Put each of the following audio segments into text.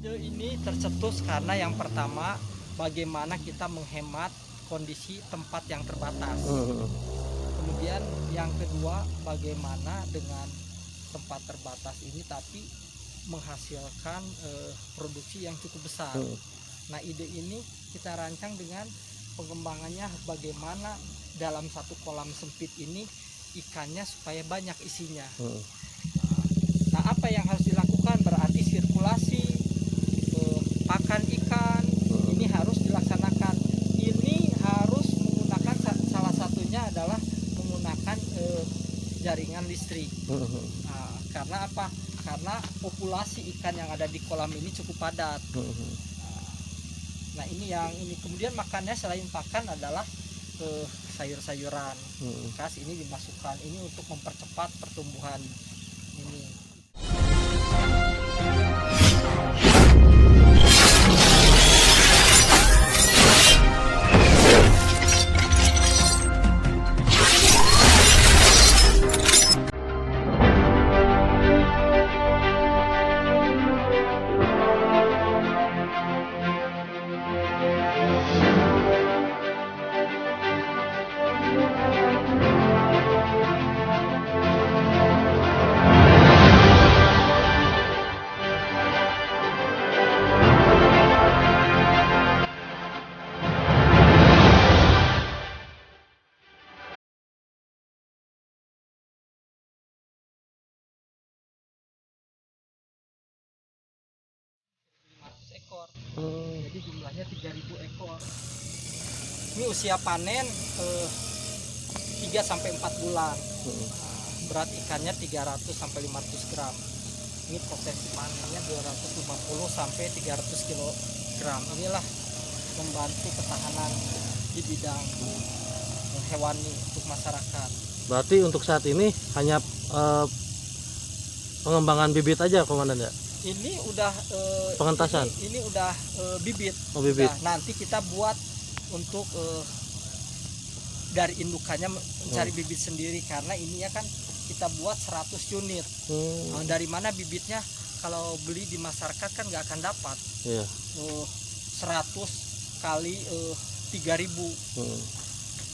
Ide ini tercetus karena yang pertama, bagaimana kita menghemat kondisi tempat yang terbatas. Kemudian yang kedua, bagaimana dengan tempat terbatas ini tapi menghasilkan produksi yang cukup besar. Nah, ide ini kita rancang dengan pengembangannya bagaimana dalam satu kolam sempit ini ikannya supaya banyak isinya. Nah, apa yang harus dilakukan? Berarti sirkulasi pakan ikan ini harus dilaksanakan. Ini harus menggunakan salah satunya adalah menggunakan jaringan listrik. Karena apa? Karena populasi ikan yang ada di kolam ini cukup padat. Nah, ini kemudian makannya selain pakan adalah sayur-sayuran. Kas ini dimasukkan ini untuk mempercepat pertumbuhan ini. Ekor. Jadi jumlahnya 3.000 ekor. Ini usia panen 3 sampai 4 bulan. Berat ikannya 300 sampai 500 gram. Ini potensi panennya 250 sampai 300 kg. Inilah membantu ketahanan di bidang hewani untuk masyarakat. Berarti untuk saat ini hanya pengembangan bibit aja, Komandan ya? Ini udah pengentasan. Ini udah bibit. Oh, bibit. Udah, nanti kita buat untuk dari indukannya mencari bibit sendiri karena ininya kan kita buat 100 unit. Dari mana bibitnya? Kalau beli di masyarakat kan nggak akan dapat. 100 kali 3.000.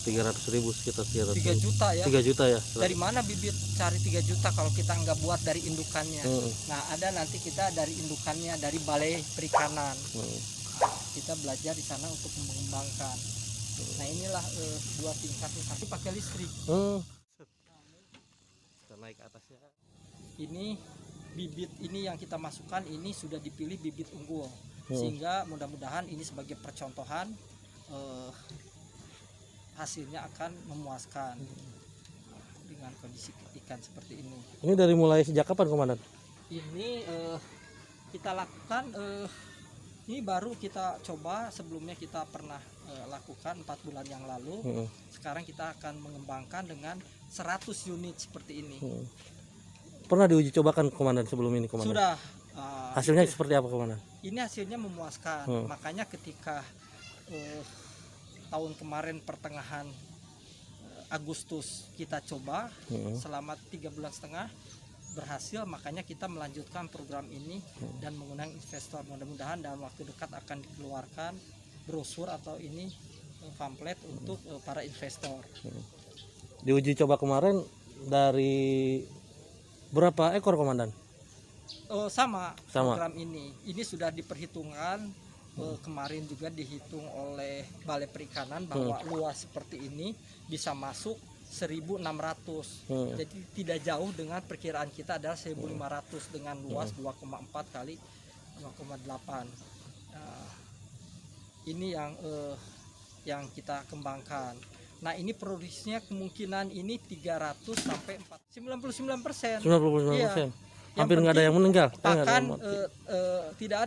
300.000 sekitar 3 juta ya. 3 juta ya. Dari mana bibit cari 3 juta kalau kita nggak buat dari indukannya? Nah, ada nanti kita dari indukannya dari Balai Perikanan. Kita belajar di sana untuk mengembangkan. Nah, inilah 2 tingkat tapi pakai listrik. Kita naik atasnya. Ini bibit ini yang kita masukkan ini sudah dipilih bibit unggul. Sehingga mudah-mudahan ini sebagai percontohan hasilnya akan memuaskan dengan kondisi ikan seperti ini. Ini dari mulai sejak kapan, Komandan? Ini kita lakukan ini baru kita coba, sebelumnya kita pernah lakukan 4 bulan yang lalu. Sekarang kita akan mengembangkan dengan 100 unit seperti ini. Pernah diuji cobakan, Komandan, sebelum ini, Komandan? Sudah. Hasilnya seperti apa, Komandan? Ini hasilnya memuaskan. Makanya ketika tahun kemarin pertengahan Agustus kita coba selama 3,5 bulan berhasil, makanya kita melanjutkan program ini dan mengundang investor. Mudah-mudahan dalam waktu dekat akan dikeluarkan brosur atau ini pamflet untuk para investor. Diuji coba kemarin dari berapa ekor, Komandan? Sama program ini sudah diperhitungkan. Kemarin juga dihitung oleh Balai Perikanan bahwa luas seperti ini bisa masuk 1.600. Jadi tidak jauh dengan perkiraan kita adalah 1.500 dengan luas 2,4 kali 2,8. Ini yang kita kembangkan. Nah, ini produksinya kemungkinan ini 300 sampai 99%. 99%. Hampir nggak ada yang meninggal. Pakan tidak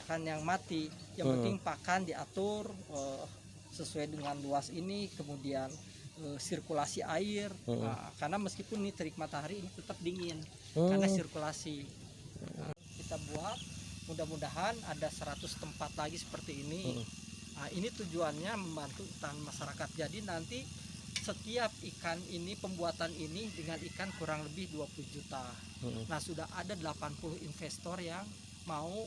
akan yang mati. Yang penting pakan diatur sesuai dengan luas ini, kemudian sirkulasi air. Karena meskipun ini terik matahari ini tetap dingin karena sirkulasi. Kita buat, mudah-mudahan ada 100 tempat lagi seperti ini. Ini tujuannya membantu hutan masyarakat. Jadi nanti setiap ikan ini, pembuatan ini dengan ikan kurang lebih 20 juta. Nah, sudah ada 80 investor yang mau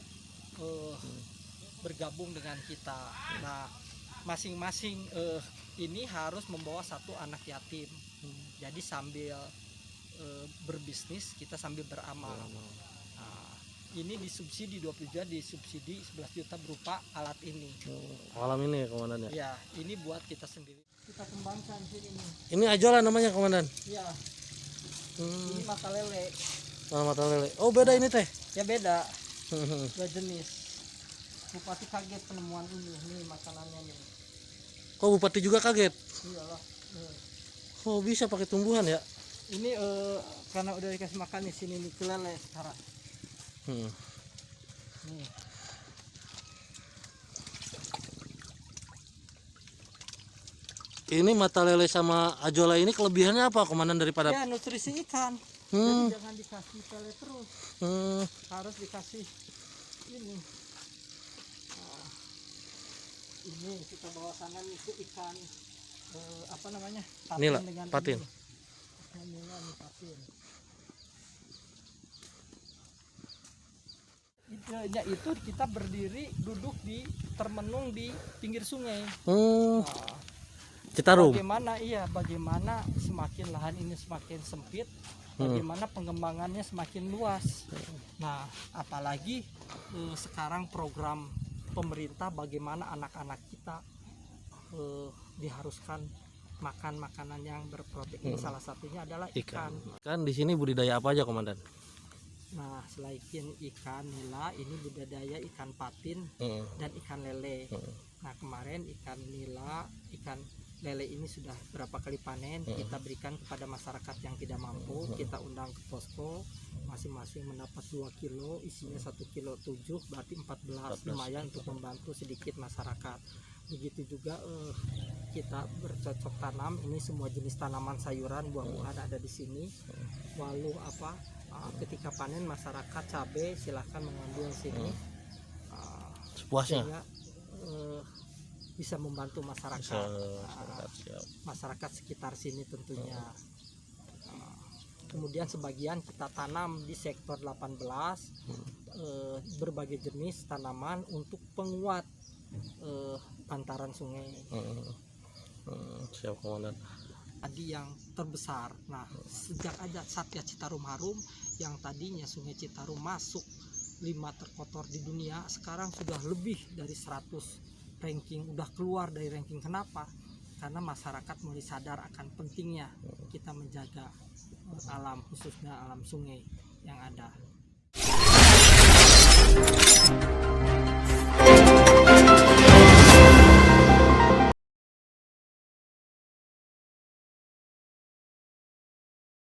bergabung dengan kita. Nah, masing-masing ini harus membawa satu anak yatim. Jadi sambil berbisnis kita sambil beramal. Nah, ini disubsidi 20 juta, disubsidi 11 juta berupa alat ini. Malam ini ya komandan ya. Ya, ini buat kita sendiri. Kita kembangkan sini nih. Ini ajola namanya komandan. Ya. Ini mata lele. Mata lele. Oh beda ini teh. Ya beda. Dua jenis. Bupati kaget penemuan ini. Nih makanannya nih. Kok Bupati juga kaget? Iyalah. Oh bisa pakai tumbuhan ya? Ini karena udah dikasih makan di sini nih kelele sekarang. Nih. Ini mata lele sama ajola ini kelebihannya apa komandan daripada? Ya nutrisi ikan. Jadi jangan dikasih pele terus. Harus dikasih ini. Nah, ini kita bawa sana nih ke ikan apa namanya? Patin. Inilah, dengan patin. Inilah nih patin. Idenya itu kita berdiri duduk di termenung di pinggir sungai. Nah, Citarum. Bagaimana semakin lahan ini semakin sempit, bagaimana pengembangannya semakin luas. Nah, apalagi sekarang program pemerintah bagaimana anak-anak kita diharuskan makan makanan yang berprotein. Salah satunya adalah ikan. Kan di sini budidaya apa aja komandan? Nah, selain ikan nila, ini budidaya ikan patin dan ikan lele. Nah, kemarin ikan nila, ikan lele ini sudah berapa kali panen, kita berikan kepada masyarakat yang tidak mampu. Kita undang ke posko, masing-masing mendapat 2 kilo, isinya 1 kilo 7, berarti 14. Lumayan untuk membantu sedikit masyarakat. Begitu juga kita bercocok tanam, ini semua jenis tanaman sayuran, buah-buahan ada di sini. Lalu ketika panen masyarakat cabai silahkan mengambil sini. Sepuasnya. Sehingga, bisa membantu masyarakat, masyarakat sekitar sini tentunya. Kemudian sebagian kita tanam di sektor 18 berbagai jenis tanaman untuk penguat bantaran sungai. Siap komandan. Tadi yang terbesar. Nah, sejak ada Satya Citarum Harum yang tadinya Sungai Citarum masuk 5 terkotor di dunia, sekarang sudah lebih dari 100 ranking, udah keluar dari ranking. Kenapa? Karena masyarakat mulai sadar akan pentingnya kita menjaga alam, khususnya alam sungai yang ada.